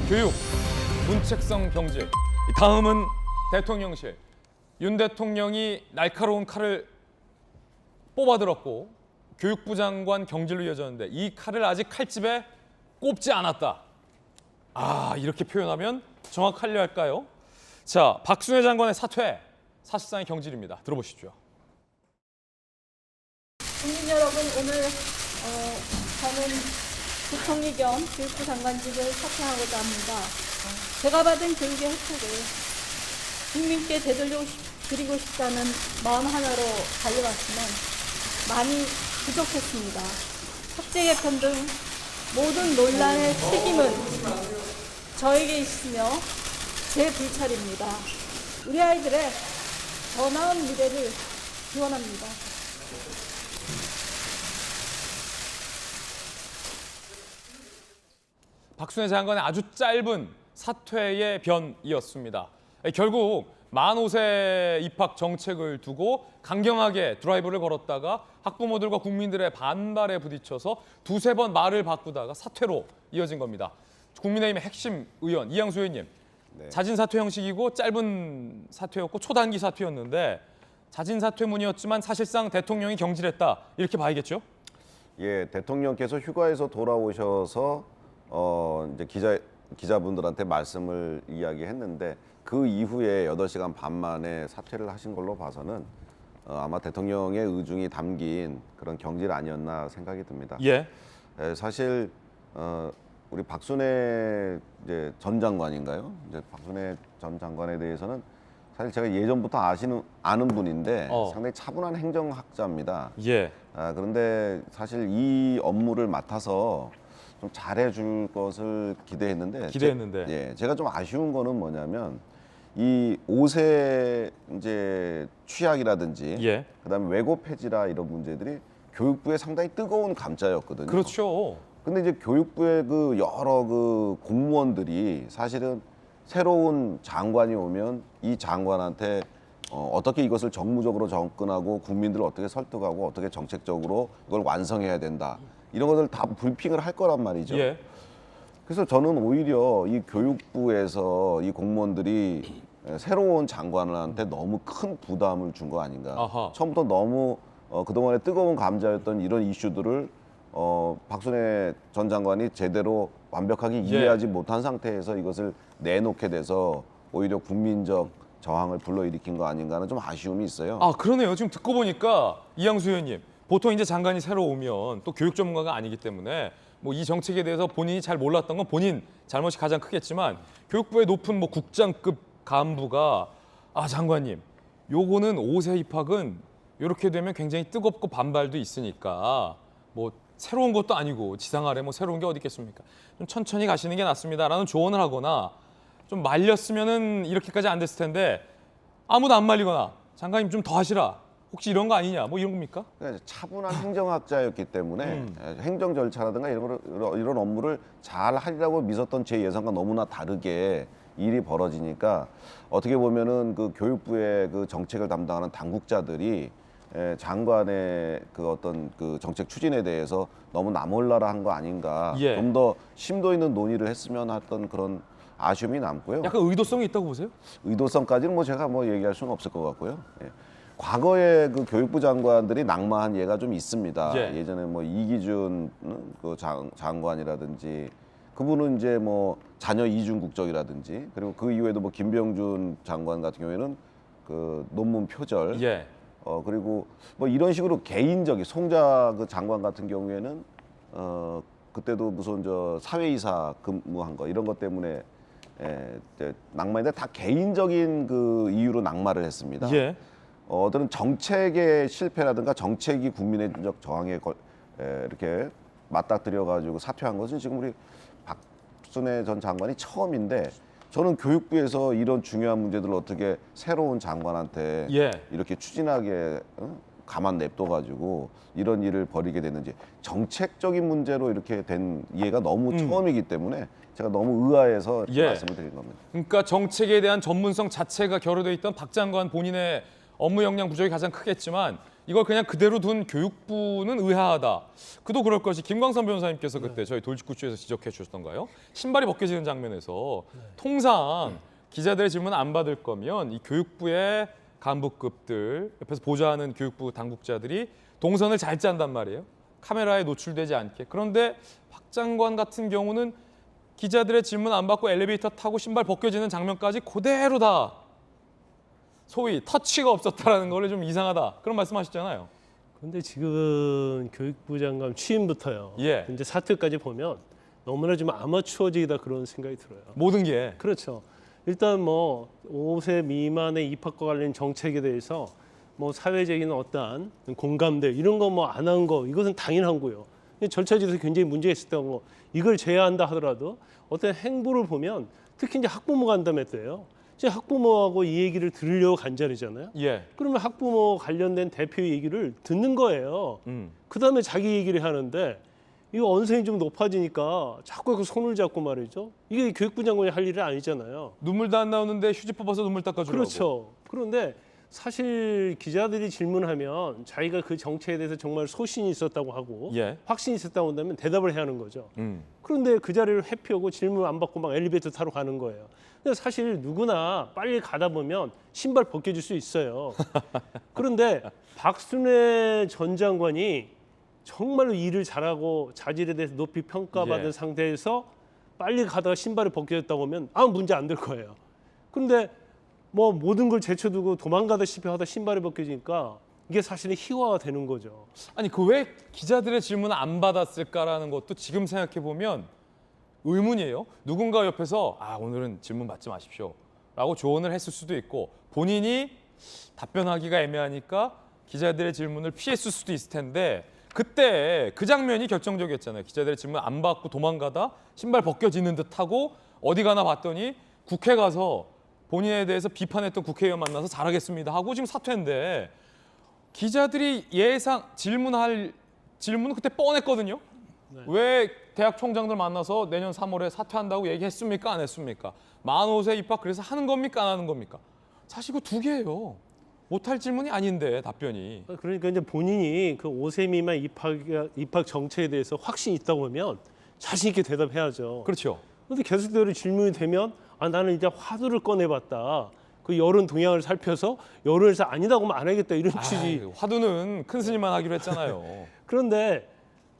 교육, 문책성 경제. 다음은 대통령실. 윤 대통령이 날카로운 칼을 뽑아들었고 교육부 장관 경질로 이어졌는데 이 칼을 아직 칼집에 꼽지 않았다. 이렇게 표현하면 정확하려 할까요? 자, 박순애 장관의 사퇴, 사실상의 경질입니다. 들어보시죠. 국민 여러분, 오늘 저는 부총리 겸 교육부 장관직을 사퇴하고자 합니다. 제가 받은 교육의 혜택을 국민께 되돌려드리고 싶다는 마음 하나로 달려왔지만 많이 부족했습니다. 학제 개편 등 모든 논란의 책임은 저에게 있으며 제 불찰입니다. 우리 아이들의 더 나은 미래를 기원합니다. 박순애 장관의 아주 짧은 사퇴의 변이었습니다. 결국 만 5세 입학 정책을 두고 강경하게 드라이브를 걸었다가 학부모들과 국민들의 반발에 부딪혀서 두세 번 말을 바꾸다가 사퇴로 이어진 겁니다. 국민의힘의 핵심 의원 이양수 의원님, 자진 사퇴 형식이고 짧은 사퇴였고 초단기 사퇴였는데 자진 사퇴문이었지만 사실상 대통령이 경질했다 이렇게 봐야겠죠? 예, 대통령께서 휴가에서 돌아오셔서 이제 기자분들한테 말씀을 이야기했는데 그 이후에 8시간 반 만에 사퇴를 하신 걸로 봐서는 아마 대통령의 의중이 담긴 그런 경질 아니었나 생각이 듭니다. 예. 사실 우리 박순애 이제 전 장관인가요? 이제 박순애 전 장관에 대해서는 사실 제가 예전부터 아는 분인데 상당히 차분한 행정학자입니다. 예. 그런데 사실 이 업무를 맡아서 좀 잘해줄 것을 기대했는데 제가 좀 아쉬운 거는 뭐냐면 이 5세 이제 취약이라든지 그다음에 외고 폐지라 이런 문제들이 교육부에 상당히 뜨거운 감자였거든요. 그렇죠. 근데 이제 교육부의 그 여러 그 공무원들이 사실은 새로운 장관이 오면 이 장관한테 어떻게 이것을 정무적으로 접근하고 국민들을 어떻게 설득하고 어떻게 정책적으로 이걸 완성해야 된다. 이런 것들 다 브리핑을 할 거란 말이죠. 그래서 저는 오히려 이 교육부에서 이 공무원들이 새로운 장관한테 너무 큰 부담을 준 거 아닌가. 처음부터 너무 그동안에 뜨거운 감자였던 이런 이슈들을 박순애 전 장관이 제대로 완벽하게 이해하지 못한 상태에서 이것을 내놓게 돼서 오히려 국민적 저항을 불러일으킨 거 아닌가 하는 좀 아쉬움이 있어요. 그러네요. 지금 듣고 보니까 이양수 의원님, 보통 이제 장관이 새로 오면 또 교육 전문가가 아니기 때문에 뭐 이 정책에 대해서 본인이 잘 몰랐던 건 본인 잘못이 가장 크겠지만 교육부의 높은 뭐 국장급 간부가 장관님, 요거는 5세 입학은 이렇게 되면 굉장히 뜨겁고 반발도 있으니까 뭐 새로운 것도 아니고 지상 아래 뭐 새로운 게 어디 있겠습니까? 좀 천천히 가시는 게 낫습니다라는 조언을 하거나 좀 말렸으면은 이렇게까지 안 됐을 텐데 아무도 안 말리거나 장관님 좀 더 하시라. 혹시 이런 거 아니냐? 뭐 이런 겁니까? 차분한 행정학자였기 때문에 행정 절차라든가 이런 업무를 잘 하리라고 믿었던 제 예상과 너무나 다르게 일이 벌어지니까 어떻게 보면은 그 교육부의 그 정책을 담당하는 당국자들이 장관의 그 어떤 그 정책 추진에 대해서 너무 나몰라라 한 거 아닌가. 좀 더 심도 있는 논의를 했으면 했던 그런 아쉬움이 남고요. 약간 의도성이 있다고 보세요? 의도성까지는 뭐 제가 뭐 얘기할 수는 없을 것 같고요. 과거에 그 교육부 장관들이 낙마한 예가 좀 있습니다. 예전에 뭐 이기준 그 장관이라든지 그분은 이제 뭐 자녀 이중 국적이라든지 그리고 그 이후에도 뭐 김병준 장관 같은 경우에는 그 논문 표절 그리고 뭐 이런 식으로 개인적인 송자 그 장관 같은 경우에는 그때도 무슨 저 사회이사 근무한 거 이런 것 때문에 낙마인데 다 개인적인 그 이유로 낙마를 했습니다. 어떤 정책의 실패라든가 정책이 국민의 저항에 이렇게 맞닥뜨려 가지고 사퇴한 것은 지금 우리 박순애 전 장관이 처음인데 저는 교육부에서 이런 중요한 문제들을 어떻게 새로운 장관한테 이렇게 추진하게 가만 냅둬가지고 이런 일을 벌이게 됐는지 정책적인 문제로 이렇게 된 이해가 너무 처음이기 때문에 제가 너무 의아해서 말씀을 드린 겁니다. 그러니까 정책에 대한 전문성 자체가 결여돼 있던 박 장관 본인의 업무 역량 부족이 가장 크겠지만 이걸 그냥 그대로 둔 교육부는 의아하다. 그도 그럴 것이 김광선 변호사님께서 그때 저희 돌직구쇼에서 지적해 주셨던가요? 신발이 벗겨지는 장면에서 통상 기자들의 질문 안 받을 거면 이 교육부의 간부급들 옆에서 보좌하는 교육부 당국자들이 동선을 잘 짠단 말이에요. 카메라에 노출되지 않게. 그런데 박 장관 같은 경우는 기자들의 질문 안 받고 엘리베이터 타고 신발 벗겨지는 장면까지 그대로 다 소위 터치가 없었다라는 거를 좀 이상하다. 그런 말씀하셨잖아요. 그런데 지금 교육부 장관 취임부터요. 예. 이제 사퇴까지 보면 너무나 좀 아마추어적이다 그런 생각이 들어요. 모든 게. 그렇죠. 일단 뭐 5세 미만의 입학과 관련 정책에 대해서 뭐 사회적인 어떠한 공감대 이런 거 뭐 안 한 거 이것은 당연한 거예요. 절차적으로 굉장히 문제가 있었던 거 이걸 제외한다 하더라도 어떤 행보를 보면 특히 이제 학부모 간담회 때요. 이제 학부모하고 이 얘기를 들으려고 간 자리잖아요. 예. 그러면 학부모 관련된 대표 얘기를 듣는 거예요. 그다음에 자기 얘기를 하는데 이거 언성이 좀 높아지니까 자꾸 그 손을 잡고 말이죠. 이게 교육부 장관이 할 일이 아니잖아요. 눈물도 안 나오는데 휴지 뽑아서 눈물 닦아주라고. 그렇죠. 그런데 사실 기자들이 질문하면 자기가 그 정책에 대해서 정말 소신이 있었다고 하고 예. 확신이 있었다고 한다면 대답을 해야 하는 거죠. 그런데 그 자리를 회피하고 질문 안 받고 막 엘리베이터 타러 가는 거예요. 근데 사실 누구나 빨리 가다 보면 신발 벗겨질 수 있어요. 그런데 박순애 전 장관이 정말로 일을 잘하고 자질에 대해서 높이 평가받은 예. 상태에서 빨리 가다가 신발이 벗겨졌다고 하면 아무 문제 안 될 거예요. 그런데 뭐 모든 걸 제쳐두고 도망가다시피 하다 신발이 벗겨지니까 이게 사실은 희화가 되는 거죠. 아니 그 왜 기자들의 질문을 안 받았을까라는 것도 지금 생각해 보면 의문이에요. 누군가 옆에서 오늘은 질문 받지 마십시오라고 조언을 했을 수도 있고 본인이 답변하기가 애매하니까 기자들의 질문을 피했을 수도 있을 텐데 그때 그 장면이 결정적이었잖아요. 기자들의 질문 안 받고 도망가다 신발 벗겨지는 듯하고 어디 가나 봤더니 국회 가서 본인에 대해서 비판했던 국회의원 만나서 잘하겠습니다 하고 지금 사퇴인데 기자들이 질문은 그때 뻔했거든요. 네. 왜 대학 총장들 만나서 내년 3월에 사퇴한다고 얘기했습니까? 안 했습니까? 만 5세 입학 그래서 하는 겁니까? 안 하는 겁니까? 사실 그 두 개예요. 못할 질문이 아닌데 답변이. 그러니까 이제 본인이 그 5세 미만 입학 정책에 대해서 확신이 있다고 하면 자신 있게 대답해야죠. 그렇죠. 그런데 계속대로 질문이 되면 나는 이제 화두를 꺼내봤다. 그 여론 동향을 살펴서 여론에서 아니다고 하면 안 하겠다 이런 취지. 화두는 큰 스님만 하기로 했잖아요. 그런데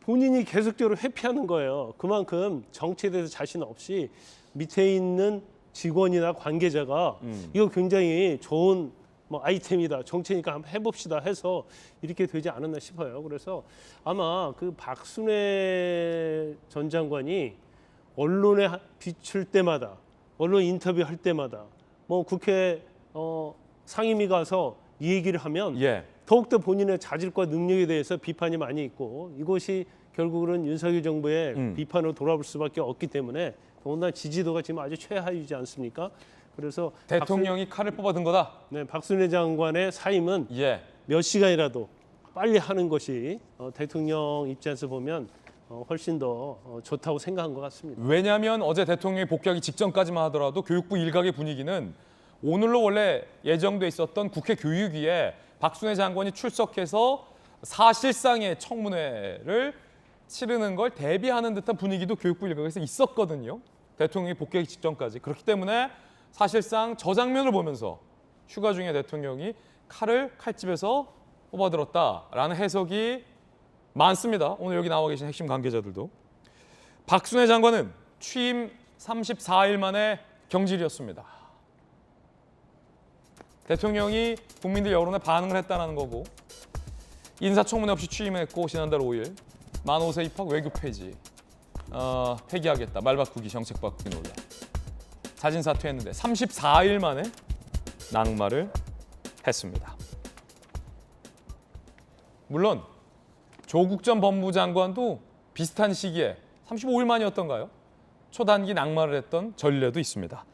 본인이 계속적으로 회피하는 거예요. 그만큼 정치에 대해서 자신 없이 밑에 있는 직원이나 관계자가 이거 굉장히 좋은 뭐 아이템이다. 정치니까 한번 해봅시다 해서 이렇게 되지 않았나 싶어요. 그래서 아마 그 박순애 전 장관이 언론에 비출 때마다 언론 인터뷰할 때마다 뭐 국회 상임위 가서 이 얘기를 하면 예. 더욱더 본인의 자질과 능력에 대해서 비판이 많이 있고 이것이 결국은 윤석열 정부의 비판으로 돌아올 수밖에 없기 때문에 더군다나 지지도가 지금 아주 최하위지 않습니까? 그래서 대통령이 칼을 뽑아든 거다. 박순애 장관의 사임은 예. 몇 시간이라도 빨리 하는 것이 대통령 입장에서 보면 훨씬 더 좋다고 생각한 것 같습니다. 왜냐하면 어제 대통령이 복귀하기 직전까지만 하더라도 교육부 일각의 분위기는 오늘로 원래 예정돼 있었던 국회 교육위에 박순애 장관이 출석해서 사실상의 청문회를 치르는 걸 대비하는 듯한 분위기도 교육부 일각에서 있었거든요. 대통령이 복귀하기 직전까지. 그렇기 때문에 사실상 저 장면을 보면서 휴가 중에 대통령이 칼을 칼집에서 뽑아들었다라는 해석이 많습니다. 오늘 여기 나와 계신 핵심 관계자들도. 박순애 장관은 취임 34일 만에 경질이었습니다. 대통령이 국민들 여론에 반응을 했다는 거고 인사청문회 없이 취임했고 지난달 5일 만 5세 입학 외교 폐지 폐기하겠다. 말 바꾸기 정책 바꾸기 논란. 자진 사퇴했는데 34일 만에 낙마를 했습니다. 물론 조국 전 법무장관도 비슷한 시기에 35일 만이었던가요? 초단기 낙마를 했던 전례도 있습니다.